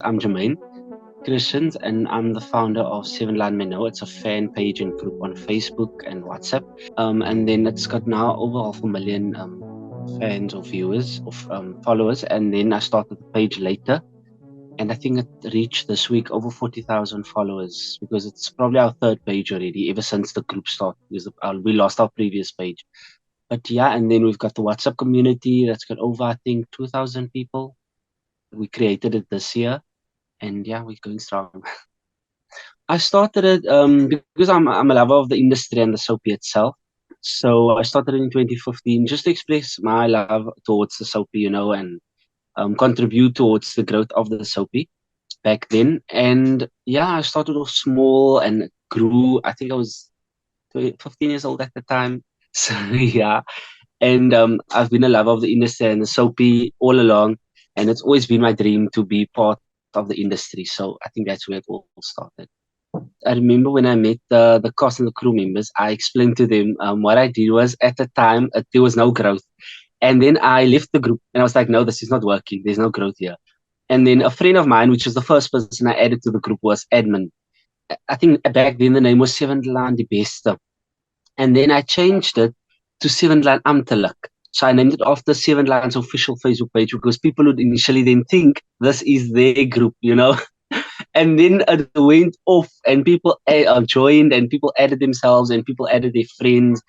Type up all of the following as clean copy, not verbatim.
I'm Jermaine Christians, and I'm the founder of Laan MyNou. It's a fan page and group on Facebook and WhatsApp. And then it's got now over 500,000 fans or viewers or followers. And then I started the page later, and I think it reached this week over 40,000 followers because it's probably our third page already ever since the group started. Because we lost our previous page. But yeah, and then we've got the WhatsApp community that's got over, I think, 2,000 people. We created it this year, and yeah, we're going strong. I started it because I'm a lover of the industry and the soapie itself. So I started in 2015 just to express my love towards the soapie, and contribute towards the growth of the soapie back then. And yeah, I started off small and it grew. I think I was 15 years old at the time. So yeah, and I've been a lover of the industry and the soapie all along, and it's always been my dream to be part of the industry. So I think that's where it all started. I remember when I met the cast and the crew members, I explained to them what I did was at the time there was no growth, and then I left the group and I was like, no, this is not working. There's no growth here. And then a friend of mine, which was the first person I added to the group, was admin. I think back then the name was Laan die Beste. And then I changed it to Laan Amptelik. So I named it after Laan's official Facebook page because people would initially then think this is their group. And then it went off and people joined and people added themselves and people added their friends.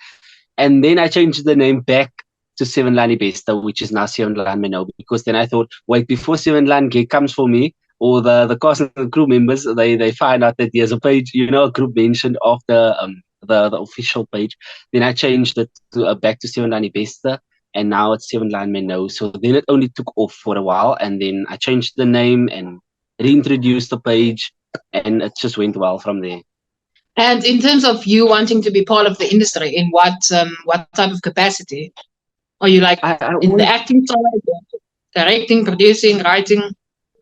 And then I changed the name back to Laan die Beste, which is now Laan MyNou, because then I thought, wait, before Laan comes for me, or the cast and the crew members, they find out that there's a page, a group mentioned after the official page. Then I changed it to, back to Laan die Beste, and now it's Laan MyNou. So then it only took off for a while, and then I changed the name and reintroduced the page, and it just went well from there. And in terms of you wanting to be part of the industry, in what type of capacity? Are you like in the acting side, directing, producing, writing?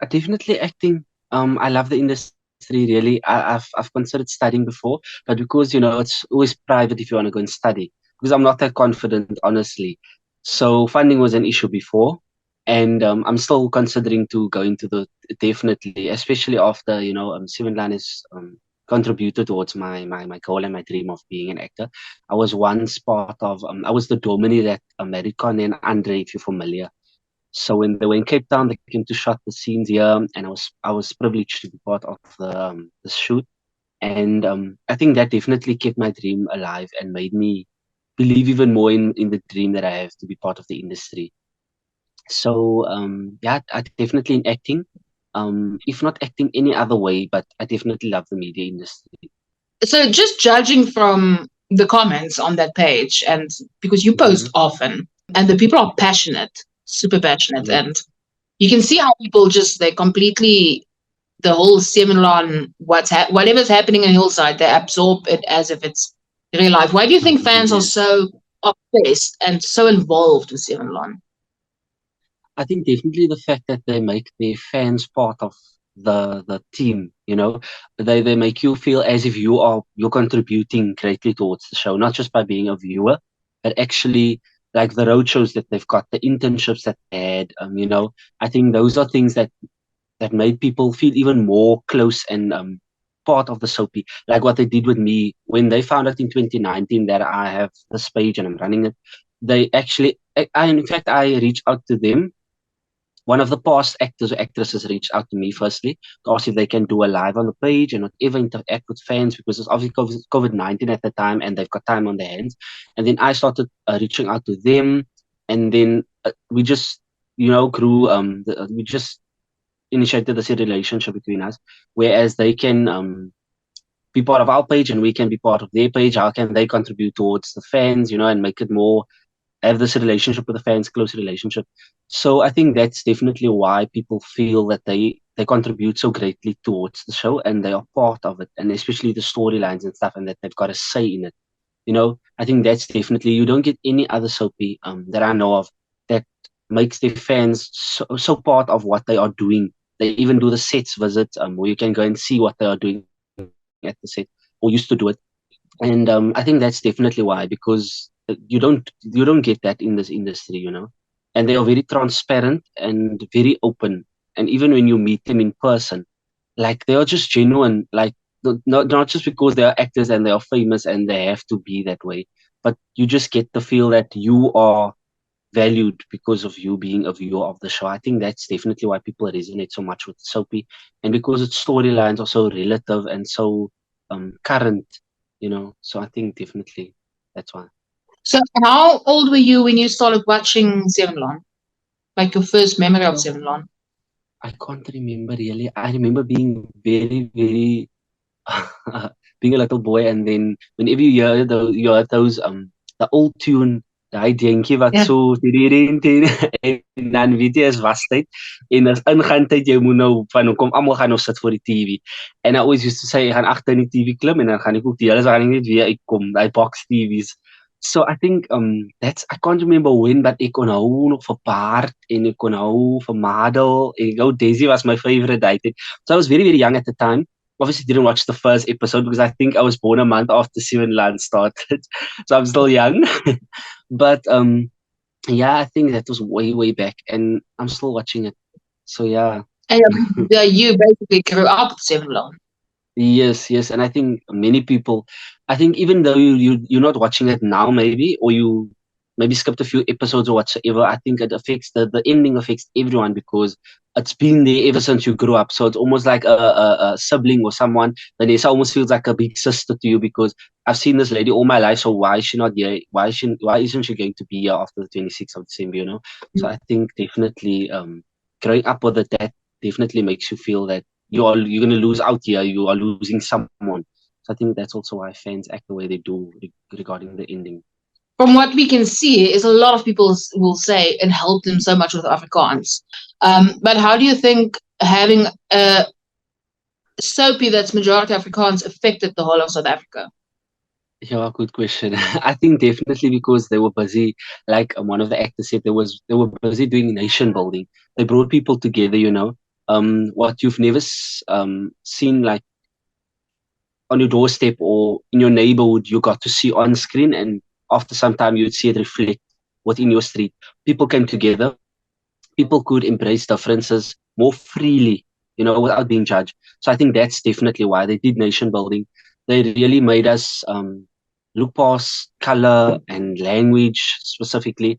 Definitely acting. I love the industry really. I've considered studying before, but because it's always private if you want to go and study. Because I'm not that confident, honestly. So funding was an issue before, and I'm still considering to go into the definitely, especially after Laan has contributed towards my goal and my dream of being an actor. I was once part of I was the Domini that American and Andre, if you're familiar. So when they were in Cape Town, they came to shot the scenes here, and I was privileged to be part of the shoot. And I think that definitely kept my dream alive and made me believe even more in the dream that I have to be part of the industry. So yeah, I definitely in acting. If not acting any other way, but I definitely love the media industry. So just judging from the comments on that page, and because you post often, and the people are passionate, super passionate, and you can see how people they completely, the whole seminar, whatever's happening in Hillside, they absorb it as if it's real life. Why do you think fans are so obsessed and so involved with seminar? I think definitely the fact that they make their fans part of the team. They make you feel as if you're contributing greatly towards the show, not just by being a viewer, but actually like the road shows that they've got, the internships that they had. I think those are things that made people feel even more close and part of the soapie. Like what they did with me when they found out in 2019 that I have this page and I'm running it. They actually, in fact, I reached out to them. One of the past actors or actresses reached out to me firstly to ask if they can do a live on the page and not ever interact with fans because it's obviously COVID-19 at the time and they've got time on their hands. And then I started reaching out to them, and then we just, grew. We just initiated this relationship between us, whereas they can be part of our page and we can be part of their page. How can they contribute towards the fans, and make it more, have this relationship with the fans, close relationship. So I think that's definitely why people feel that they contribute so greatly towards the show and they are part of it, and especially the storylines and stuff, and that they've got a say in it. I think that's definitely, you don't get any other soapie that I know of that makes their fans so part of what they are doing. They even do the sets visits where you can go and see what they are doing at the set, or used to do it. And I think that's definitely why, because you don't get that in this industry, and they are very transparent and very open, and even when you meet them in person, like they are just genuine. Like not just because they are actors and they are famous and they have to be that way, but you just get the feel that you are valued because of you being a viewer of the show. I think that's definitely why people resonate so much with Soapie, and because its storylines are so relative and so current, you know. So I think definitely that's why. So how old were you when you started watching Seven Lawn? Like your first memory of Seven Lawn? I can't remember really. I remember being very, very being a little boy, and then whenever you hear those the old tune, daai dingetjie wat Yeah. so en dan weet jy is wastyd en as ingaan tyd jy moet nou van kom almal gaan nou sit voor die TV. And I always used to say ek gaan agter in die TV klim en dan gaan ek ook die hele gaan ek net weer uitkom, daai box TV's. So I think that's, I can't remember when, but ek kon hou nog vir Bart en ek kon hou vir Madel en ek hou Daisy was my favorite dating. So I was very, very young at the time. Obviously didn't watch the first episode because I think I was born a month after Seven Land started. So I'm still young. But yeah, I think that was way, way back and I'm still watching it. So yeah. And you basically grew up with Seven Lawn. Yes, yes. And I think many people, I think even though you're not watching it now maybe, or you maybe skipped a few episodes or whatsoever, I think it affects the ending affects everyone because it's been there ever since you grew up. So it's almost like a sibling or someone. Vanessa almost feels like a big sister to you because I've seen this lady all my life. So why is she not here? Why isn't she going to be here after the 26th of December, you know? So I think definitely growing up with it, that definitely makes you feel that you're going to lose out here. You are losing someone. So I think that's also why fans act the way they do regarding the ending. From what we can see, is a lot of people will say it helped them so much with Afrikaans. But how do you think having a soapie that's majority Afrikaans affected the whole of South Africa? Yeah, good question. I think definitely because they were busy, like one of the actors said, they were busy doing nation building. They brought people together, you know. What you've never seen like on your doorstep or in your neighborhood, you got to see on screen, and after some time you'd see it reflect within your street. People came together. People could embrace differences more freely, you know, without being judged. So I think that's definitely why they did nation building. They really made us look past color and language specifically.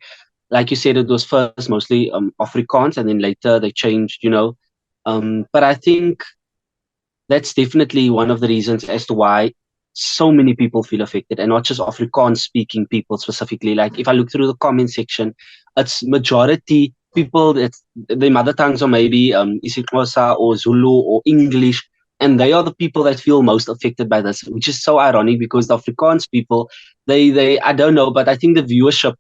Like you said, it was first mostly Afrikaans, and then later they changed, you know. But I think that's definitely one of the reasons as to why so many people feel affected, and not just Afrikaans speaking people specifically. Like if I look through the comment section, it's majority people that their mother tongues are maybe isiXhosa or Zulu or English, and they are the people that feel most affected by this, which is so ironic because the Afrikaans people, they I don't know, but I think the viewership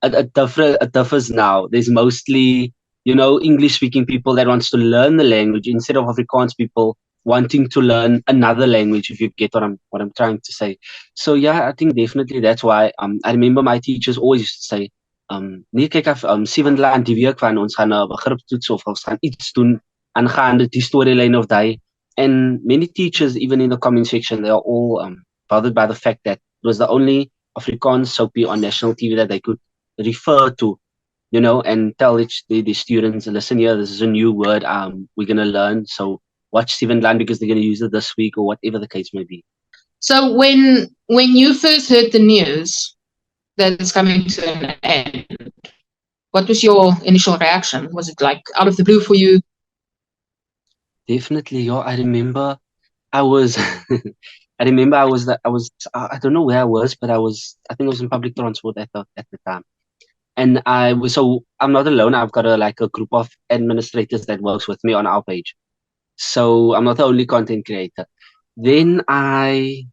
it differs now. There's mostly, you know, English speaking people that wants to learn the language instead of Afrikaans people wanting to learn another language, if you get what I'm trying to say. So yeah, I think definitely that's why I remember my teachers always used to say nee kyk af Seventh Land die week van ons gaan 'n begripstoets of ons gaan iets doen aangaande die storyline of daai. And many teachers, even in the comment section, they are all bothered by the fact that it was the only Afrikaans soapie on national TV that they could refer to, you know, and tell the students, listen here, this is a new word we're going to learn. So watch Seventh Land because they're going to use it this week or whatever the case may be. So when you first heard the news that it's coming to an end, what was your initial reaction? Was it like out of the blue for you? Definitely, yeah. I remember I was I don't know where I was, but I think I was in public transport at the time. And I'm not alone. I've got a group of administrators that works with me on our page. So I'm not the only content creator. Then I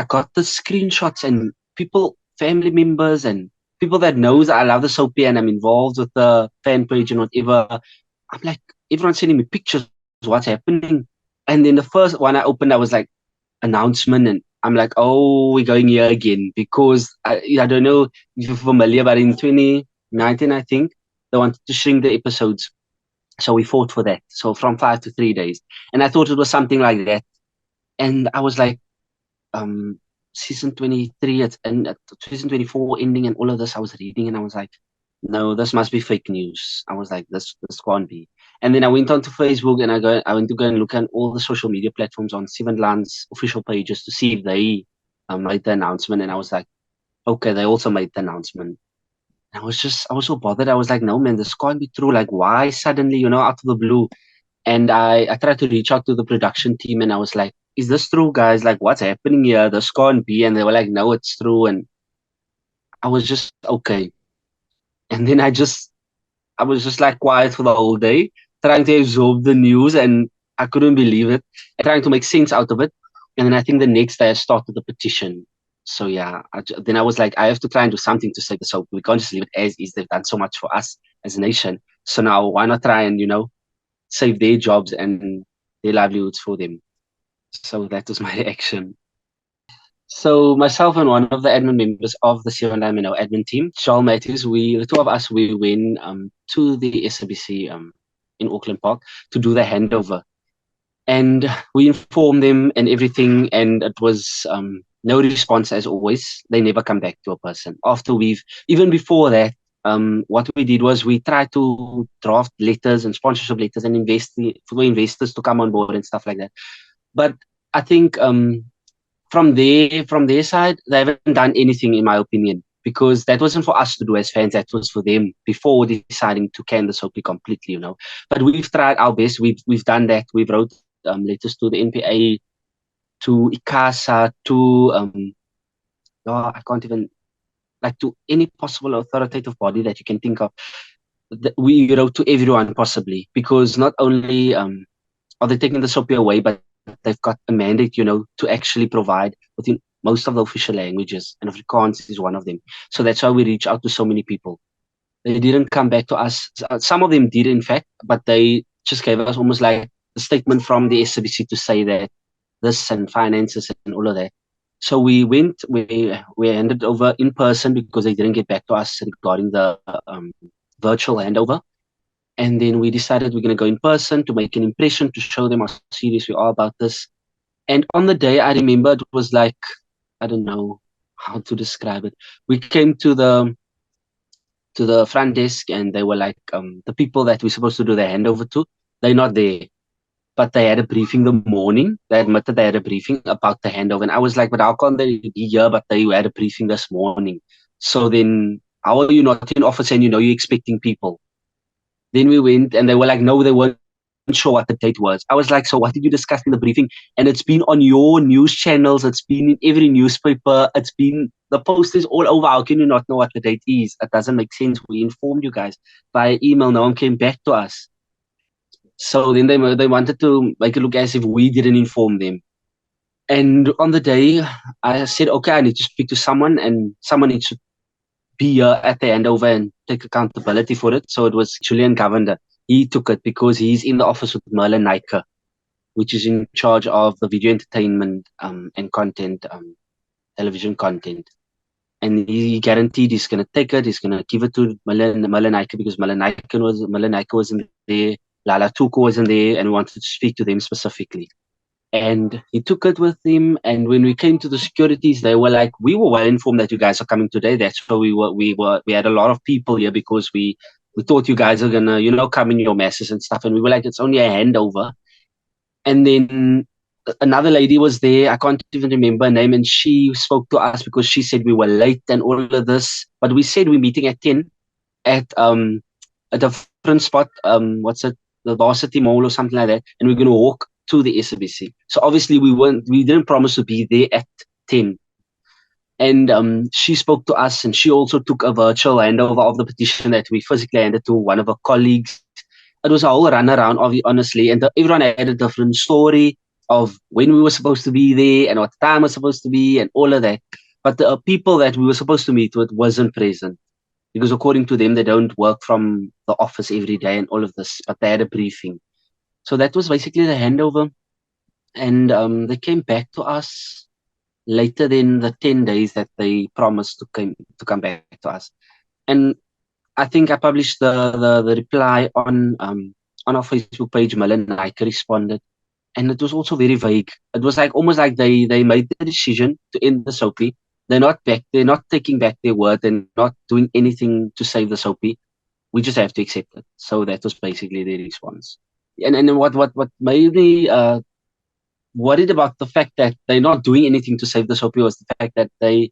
got the screenshots and people, family members and people that knows I love the soapie and I'm involved with the fan page and whatever. I'm like, everyone's sending me pictures, what's happening. And then the first one I opened, I was like, announcement, and I'm like, oh, we're going here again because I don't know if you're familiar, but in 2019, I think they wanted to shrink the episodes. So we fought for that. So from 5 to 3 days. And I thought it was something like that. And I was like, season 23, and season 24 ending and all of this I was reading and I was like, no, this must be fake news. I was like, this can't be. And then I went onto Facebook and I went to go and look at all the social media platforms on Seven Laan's official pages to see if they made the announcement. And I was like, okay, they also made the announcement. And I was so bothered. I was like, no, man, this can't be true. Like, why suddenly, out of the blue? And I tried to reach out to the production team and I was like, is this true, guys? Like, what's happening here? This can't be. And they were like, no, it's true. And I was just, okay. And then I was just like quiet for the whole day, trying to absorb the news, and I couldn't believe it, and trying to make sense out of it. And then I think the next day I started the petition. So yeah, then I was like, I have to try and do something to save the soap. We can't just leave it as is. They've done so much for us as a nation. So now why not try and, save their jobs and their livelihoods for them? So that was my reaction. So myself and one of the admin members of the Laan MyNou admin team, Charles Matthews, the two of us, we went to the SABC in Auckland Park to do the handover. And we informed them and everything, and it was no response as always. They never come back to a person. Even before that, what we did was we tried to draft letters and sponsorship letters and for investors to come on board and stuff like that. But I think from their side, they haven't done anything, in my opinion, because that wasn't for us to do as fans. That was for them before deciding to can the soapie completely, But we've tried our best. We've done that. We've wrote letters to the NPA, to ICASA, to I can't even, like, to any possible authoritative body that you can think of. We wrote to everyone possibly, because not only are they taking the soapie away, but they've got a mandate, to actually provide within most of the official languages, and Afrikaans is one of them. So that's why we reach out to so many people. They didn't come back to us. Some of them did, in fact, but they just gave us almost like a statement from the SABC to say that this and finances and all of that. So we went, we handed over in person because they didn't get back to us regarding the virtual handover. And then we decided we're going to go in person to make an impression, to show them how serious we are about this. And on the day, I remember it was like, I don't know how to describe it. We came to the front desk and they were like, the people that we're supposed to do the handover to, they're not there. But they had a briefing the morning. They admitted they had a briefing about the handover. And I was like, but how can they be here? But they had a briefing this morning. So then how are you not in office and you're expecting people? Then we went and they were like, no, they weren't sure what the date was. I was like, so what did you discuss in the briefing? And it's been on your news channels. It's been in every newspaper. It's been, the posters all over. How can you not know what the date is? It doesn't make sense. We informed you guys by email. No one came back to us. So then they wanted to make it look as if we didn't inform them. And on the day, I said, okay, I need to speak to someone, and someone needs to be here at the handover and take accountability for it. So it was Julian Govender. He took it because he's in the office with MyNou, which is in charge of the video entertainment and content, television content. And he guaranteed he's going to take it. He's going to give it to MyNou because MyNou wasn't there. Lala Tuko wasn't there, and we wanted to speak to them specifically. And he took it with him. And when we came to the securities, they were like, we were well informed that you guys are coming today. That's why we had a lot of people here because we thought you guys are gonna, come in your masses and stuff. And we were like, it's only a handover. And then another lady was there. I can't even remember her name. And she spoke to us because she said we were late and all of this. But we said we're meeting at 10 at a different spot. What's it? The Varsity Mall or something like that, and we're going to walk to the SABC. So obviously we didn't promise to be there at 10. And she spoke to us, and she also took a virtual handover of the petition that we physically handed to one of her colleagues. It was a whole runaround, honestly, and everyone had a different story of when we were supposed to be there and what time was supposed to be and all of that. But the people that we were supposed to meet with wasn't present. Because according to them, they don't work from the office every day and all of this, but they had a briefing. So that was basically the handover. And they came back to us later than the 10 days that they promised to come back to us. And I think I published the reply on our Facebook page. MyNou responded. And it was also very vague. It was like almost like they made the decision to end the soapie. They're not taking back their word. They're not doing anything to save the soapie. we just have to accept it. So that was basically the response. And what made me worried about the fact that they're not doing anything to save the soapie was the fact that they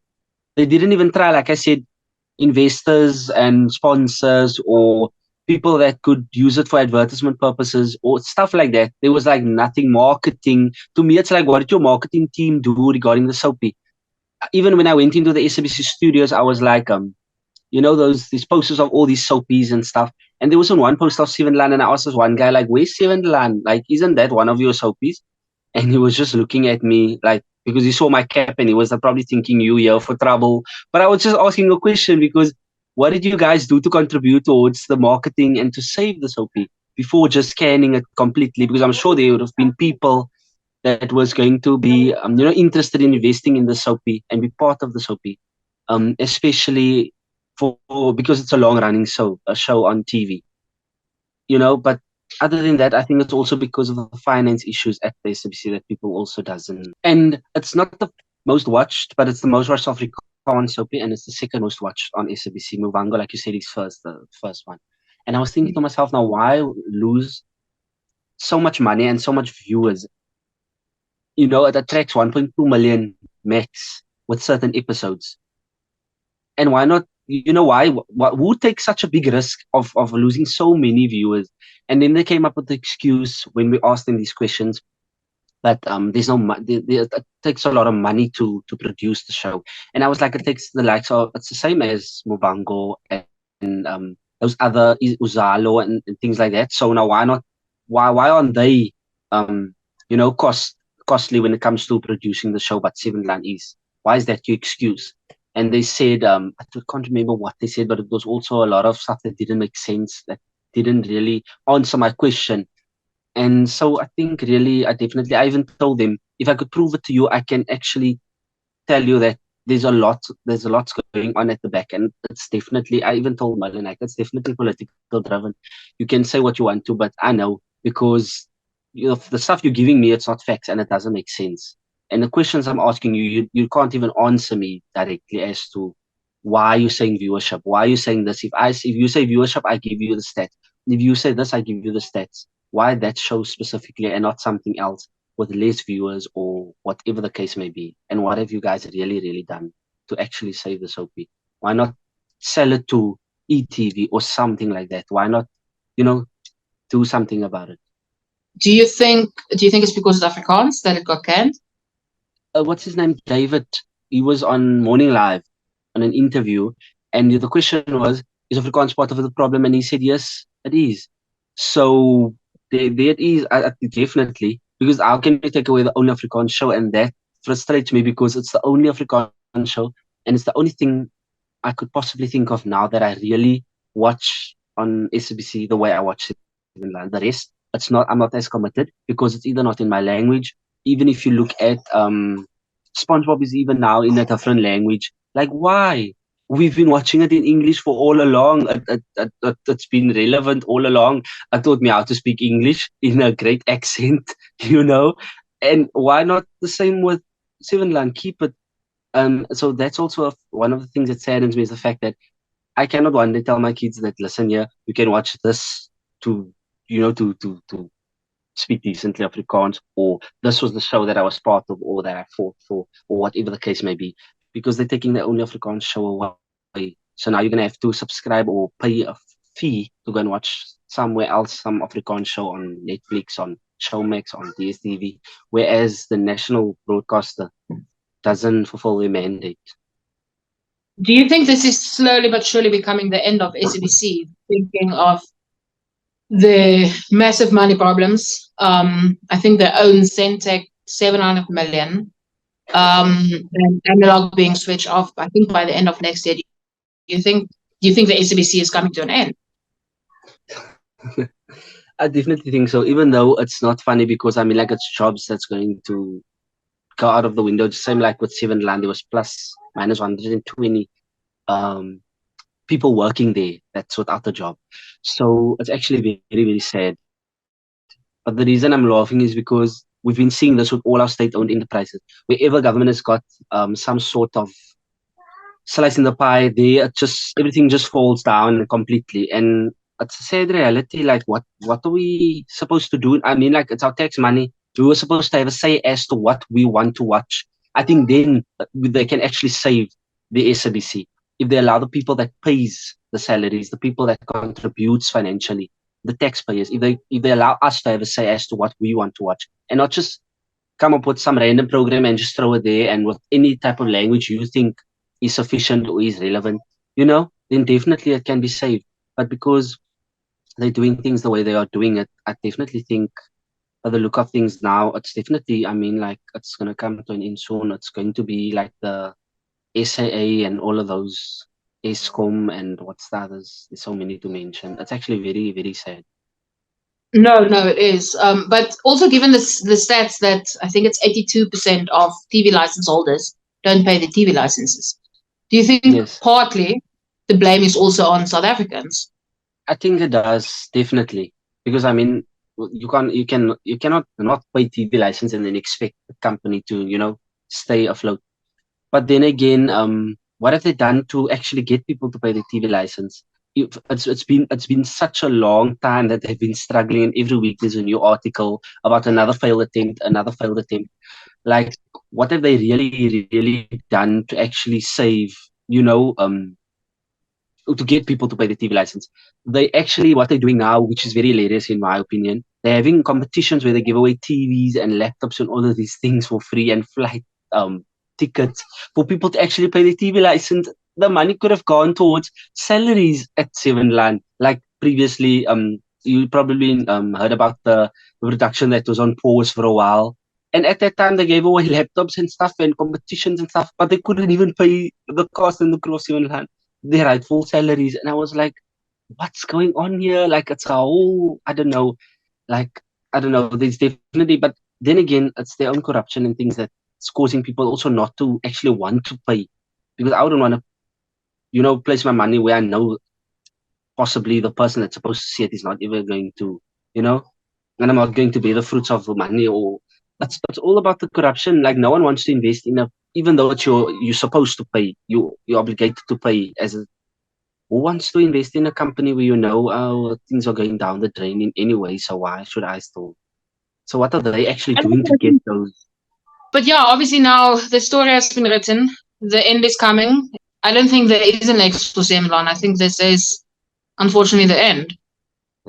didn't even try, like I said, investors and sponsors or people that could use it for advertisement purposes or stuff like that. There was like nothing marketing. To me, it's like, what did your marketing team do regarding the soapie? Even when I went into the SABC studios, I was like, you know, these posters of all these soapies and stuff. And there was on one poster of Seven Laan, and I asked this one guy, like, where's Seven Laan? Like, isn't that one of your soapies? And he was just looking at me like, because he saw my cap and he was probably thinking you here for trouble. But I was just asking a question because what did you guys do to contribute towards the marketing and to save the soapie before just canning it completely? Because I'm sure there would have been people that was going to be, you know, interested in investing in the soapie and be part of the soapie, especially for because it's a long running show on TV, you know. But other than that, I think it's also because of the finance issues at the SABC that people also doesn't. And it's not the most watched, but it's the most watched Afrikaans soapie, and it's the second most watched on SABC. Muvango, like you said, is the first one. And I was thinking to myself, now why lose so much money and so much viewers? You know, it attracts 1.2 million max with certain episodes. And why not? You know, who takes such a big risk of losing so many viewers? And then they came up with the excuse when we asked them these questions that there's no it takes a lot of money to produce the show. And I was like, it takes the likes of, it's the same as Mubango and those other Uzalo and things like that. So now why aren't they you know, costly when it comes to producing the show, but Seven Laan is? Why is that your excuse? And they said, I can't remember what they said, but it was also a lot of stuff that didn't make sense, that didn't really answer my question. And so I think really, I even told them, if I could prove it to you, I can actually tell you that there's a lot going on at the back. And it's definitely, I even told Marlon, like, it's definitely political driven. You can say what you want to, but I know, because you know, the stuff you're giving me, it's not facts and it doesn't make sense. And the questions I'm asking you, you can't even answer me directly as to why you're saying viewership, why are you saying this. If you say viewership, I give you the stats. If you say this, I give you the stats. Why that show specifically and not something else with less viewers or whatever the case may be? And what have you guys really done to actually save the soapie? Why not sell it to ETV or something like that? Why not, you know, do something about it? Do you think it's because it's Afrikaans that it got canned? What's his name? David. He was on Morning Live on an interview, and the question was, is Afrikaans part of the problem? And he said, yes, it is. So there it is, definitely, because how can you take away the only Afrikaans show? And that frustrates me because it's the only Afrikaans show, and it's the only thing I could possibly think of now that I really watch on SABC the way I watch it. The rest, I'm not as committed because it's either not in my language. Even if you look at SpongeBob is even now in a different language. Like, why? We've been watching it in English for all along. It's been relevant all along. It taught me how to speak English in a great accent, you know. And why not the same with Seven Laan? Keep it. So that's also one of the things that saddens me, is the fact that I cannot one day tell my kids that, listen here, you can watch this to, you know, to speak decently Afrikaans, or this was the show that I was part of or that I fought for, or whatever the case may be, because they're taking the only Afrikaans show away. So now you're going to have to subscribe or pay a fee to go and watch somewhere else, some Afrikaans show on Netflix, on Showmax, on DSTV, whereas the national broadcaster doesn't fulfill their mandate. Do you think this is slowly but surely becoming the end of SABC, thinking of the massive money problems? I think they own Centec 700 million, and analog being switched off, I think, by the end of next year. Do you think the SABC is coming to an end? I definitely think so, even though it's not funny, because I mean, like, it's jobs that's going to go out of the window. Just same like with Seven Laan, there was plus minus 120 people working there that's without a job. So it's actually very sad. But the reason I'm laughing is because we've been seeing this with all our state-owned enterprises. Wherever government has got some sort of slicing the pie there, everything just falls down completely. And it's a sad reality. Like, what are we supposed to do? I mean, like, it's our tax money. We were supposed to have a say as to what we want to watch. I think then they can actually save the SABC if they allow the people that pays the salaries, the people that contributes financially, the taxpayers, if they allow us to have a say as to what we want to watch, and not just come up with some random program and just throw it there, and with any type of language you think is sufficient or is relevant, then definitely it can be saved. But because they're doing things the way they are doing it, I definitely think by the look of things now, it's definitely, I mean, like, it's going to come to an end soon. It's going to be like the SAA and all of those, ESCOM and what's the others. There's so many to mention. It's actually very, very sad. No, it is. But also given the stats that I think it's 82% of TV license holders don't pay the TV licenses. Do you think Yes. partly the blame is also on South Africans? I think it does, definitely. Because I mean, you cannot not pay TV license and then expect the company to, stay afloat. But then again, what have they done to actually get people to pay the TV license? It's been such a long time that they've been struggling, and every week there's a new article about another failed attempt, another failed attempt. Like, what have they really, really done to actually save, to get people to pay the TV license? They actually, what they're doing now, which is very hilarious in my opinion, they're having competitions where they give away TVs and laptops and all of these things for free, and flight tickets for people to actually pay the TV license. The money could have gone towards salaries at 7 Laan. Like previously, you probably heard about the production that was on pause for a while. And at that time, they gave away laptops and stuff and competitions and stuff, but they couldn't even pay the cost and the crew of 7 Laan their rightful salaries. And I was like, what's going on here? Like, it's a whole, I don't know, there's definitely, but then again, it's their own corruption and things that's causing people also not to actually want to pay. Because I wouldn't want to, place my money where I know possibly the person that's supposed to see it is not ever going to, and I'm not going to bear the fruits of the money. Or that's all about the corruption. Like, no one wants to invest in even though it's you're supposed to pay, you're obligated to pay who wants to invest in a company where things are going down the drain in any way? So why should I still? So what are they actually doing to get those? But yeah, obviously now the story has been written. The end is coming. I don't think there is an next for 7Laan. I think this is unfortunately the end.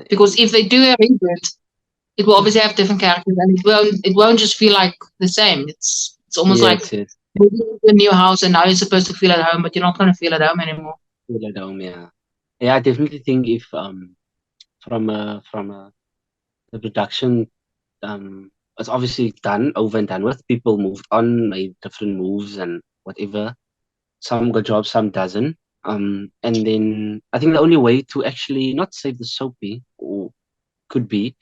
Because if they do a reboot, it will obviously have different characters, and it won't just feel like the same. It's almost like moving into a new house, and now you're supposed to feel at home, but you're not going to feel at home anymore. Feel at home, yeah. Yeah, I definitely think if from the production, it's obviously done, over and done with. People moved on, made different moves and whatever. Some got jobs, some doesn't. And then I think the only way to actually not save the soapie, or could be,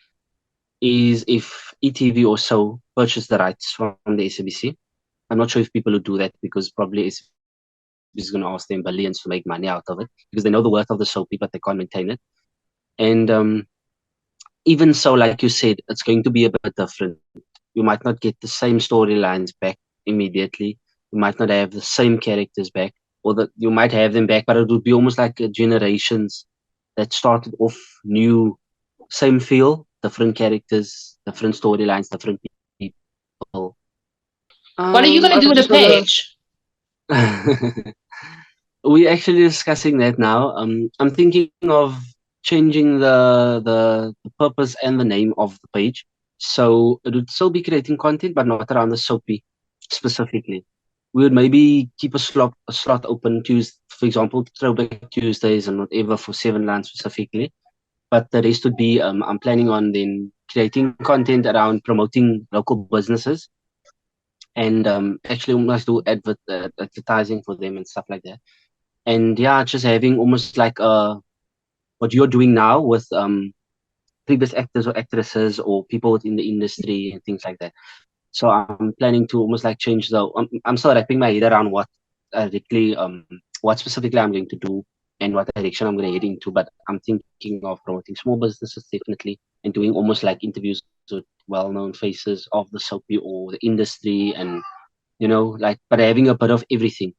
is if ETV or so purchase the rights from the SABC. I'm not sure if people would do that, because probably SABC is going to ask them billions to make money out of it, because they know the worth of the soapie, but they can't maintain it. And even so, like you said, it's going to be a bit different. You might not get the same storylines back immediately. You might not have the same characters back, or that you might have them back, but it would be almost like generations that started off new, same feel, different characters, different storylines, different people. What are you going to do with the page? We're actually discussing that now. I'm thinking of changing the purpose and the name of the page. So it would still be creating content, but not around the soapie specifically. We would maybe keep a slot open Tuesday, for example, Throwback Tuesdays and whatever for 7Laan specifically. But the rest would be, I'm planning on then creating content around promoting local businesses, and actually almost do advertising for them and stuff like that. And yeah, just having almost like what you're doing now with previous actors or actresses or people within the industry and things like that. So I'm planning to almost like change I'm still wrapping my head around what specifically I'm going to do and what direction I'm going to head into. But I'm thinking of promoting small businesses definitely, and doing almost like interviews with well-known faces of the soapie or the industry, and but having a bit of everything.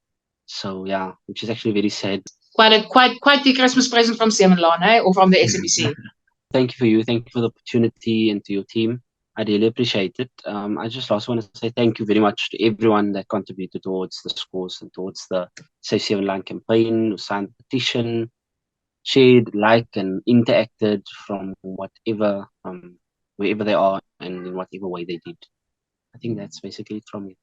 So yeah, which is actually very sad. Quite the Christmas present from Seven Laan, eh? Or from the SABC. Thank you for you. Thank you for the opportunity, and to your team. I really appreciate it. I just also want to say thank you very much to everyone that contributed towards the scores and towards the Save Seven Laan campaign, who signed the petition, shared, liked, and interacted from whatever, wherever they are, and in whatever way they did. I think that's basically it from me.